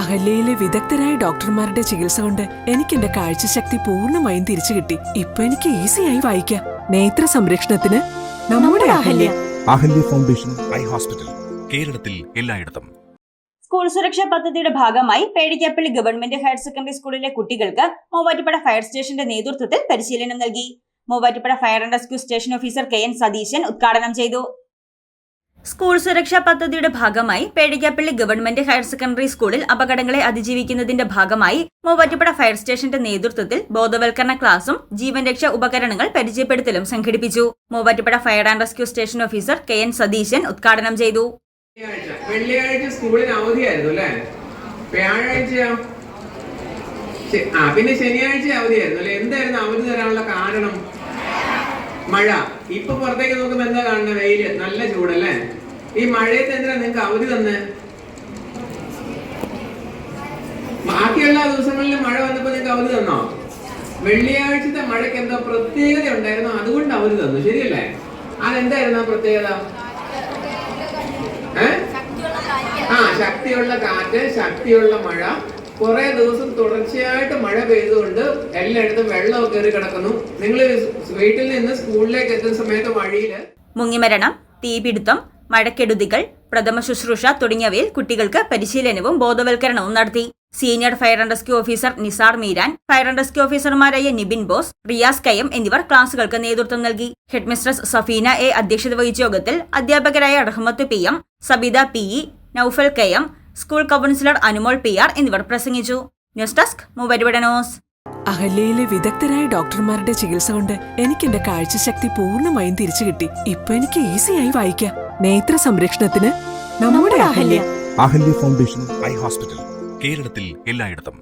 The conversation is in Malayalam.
അഹല്യയിലെ വിദഗ്ധരായ ഡോക്ടർമാരുടെ ചികിത്സ കൊണ്ട് എനിക്ക് എന്റെ കാഴ്ചശക്തി പൂർണ്ണമായും തിരിച്ചു കിട്ടി. ഇപ്പൊ എനിക്ക് ഈസിയായി വായിക്കാം. നേത്ര സംരക്ഷണത്തിന് നമ്മുടെ Ahalya. Ahalya foundation eye hospital, കേരളത്തിൽ എല്ലായിടത്തും. സ്കൂൾ സുരക്ഷാ പദ്ധതിയുടെ ഭാഗമായി പേടിക്കാപ്പള്ളി ഗവൺമെന്റ് ഹയർ സെക്കൻഡറി സ്കൂളിലെ കുട്ടികൾക്ക് മൂവാറ്റുപുഴ ഫയർ സ്റ്റേഷന്റെ നേതൃത്വത്തിൽ പരിശീലനം നൽകി. Muvattupuzha fire and rescue station officer KN Satheesan ഉദ്ഘാടനം ചെയ്തു. സ്കൂൾ സുരക്ഷാ പദ്ധതിയുടെ ഭാഗമായി പേടിക്കാപ്പള്ളി ഗവൺമെന്റ് ഹയർ സെക്കൻഡറി സ്കൂളിൽ അപകടങ്ങളെ അതിജീവിക്കുന്നതിന്റെ ഭാഗമായി മൂവാറ്റുപുഴ ഫയർ സ്റ്റേഷന്റെ നേതൃത്വത്തിൽ ബോധവൽക്കരണ ക്ലാസും ജീവൻ രക്ഷാ ഉപകരണങ്ങൾ പരിചയപ്പെടുത്തലും സംഘടിപ്പിച്ചു. Muvattupuzha fire and rescue station officer KN Satheesan ഉദ്ഘാടനം ചെയ്തു. വെള്ളിയാഴ്ച സ്കൂളിന് അവധിയായിരുന്നു അല്ലേ? വ്യാഴാഴ്ചയോ പിന്നെ ശനിയാഴ്ച അവധിയായിരുന്നു അല്ലെ? എന്തായിരുന്നു അവധി തരാനുള്ള കാരണം? മഴ. ഇപ്പൊ പുറത്തേക്ക് നോക്കുമ്പോ എന്താ കാണുന്നത്? വെയില്, നല്ല ചൂടല്ലേ? ഈ മഴയത്ത് എന്തിനാ നിങ്ങൾക്ക് അവധി തന്നെ? ബാക്കിയുള്ള ദിവസങ്ങളിൽ മഴ വന്നപ്പോ നിങ്ങൾക്ക് അവധി തന്നോ? വെള്ളിയാഴ്ചത്തെ മഴയ്ക്ക് എന്തോ പ്രത്യേകത ഉണ്ടായിരുന്നു, അതുകൊണ്ട് അവധി തന്നു, ശരിയല്ലേ? അതെന്തായിരുന്നു ആ പ്രത്യേകത? ശക്തിയുള്ള കാറ്റ്, ശക്തിയുള്ള മഴ, കുറെ ദിവസം തുടർച്ചയായിട്ട് മഴ പെയ്തുകൊണ്ട് എല്ലായിടത്തും വെള്ളമൊക്കെ കയറി കിടക്കുന്നു. നിങ്ങൾ വീട്ടിൽ നിന്ന് സ്കൂളിലേക്ക് എത്തുന്ന സമയത്ത് വഴിയില് മുങ്ങിമരണം, തീപിടുത്തം, മഴക്കെടുതികൾ, പ്രഥമ ശുശ്രൂഷ തുടങ്ങിയവയിൽ കുട്ടികൾക്ക് പരിശീലനവും ബോധവൽക്കരണവും നടത്തി. Senior fire and rescue officer Nisar Meeran, fire and rescue ഓഫീസർമാരായ നിബിൻ ബോസ്, റിയാസ് കയം എന്നിവർ ക്ലാസുകൾക്ക് നേതൃത്വം നൽകി. ഹെഡ്മിസ്ട്രസ് സഫീന A അധ്യക്ഷത വഹിച്ച യോഗത്തിൽ അധ്യാപകരായ Rahmath PM, Sabitha PE, Noufal KM, school counsellor Anumol PR എന്നിവർ പ്രസംഗിച്ചു. News desk Muvattupuzha news. അഹല്യയിലെ വിദഗ്ധരായ ഡോക്ടർമാരുടെ ചികിത്സ കൊണ്ട് എനിക്ക് എന്റെ കാഴ്ചശക്തി പൂർണ്ണമായും തിരിച്ചു കിട്ടി. ഇപ്പൊ എനിക്ക് ഈസിയായി വായിക്കാം. നേത്ര സംരക്ഷണത്തിന് നമ്മുടെ Ahalya. Ahalya foundation eye hospital, കേരളത്തിൽ എല്ലായിടത്തും.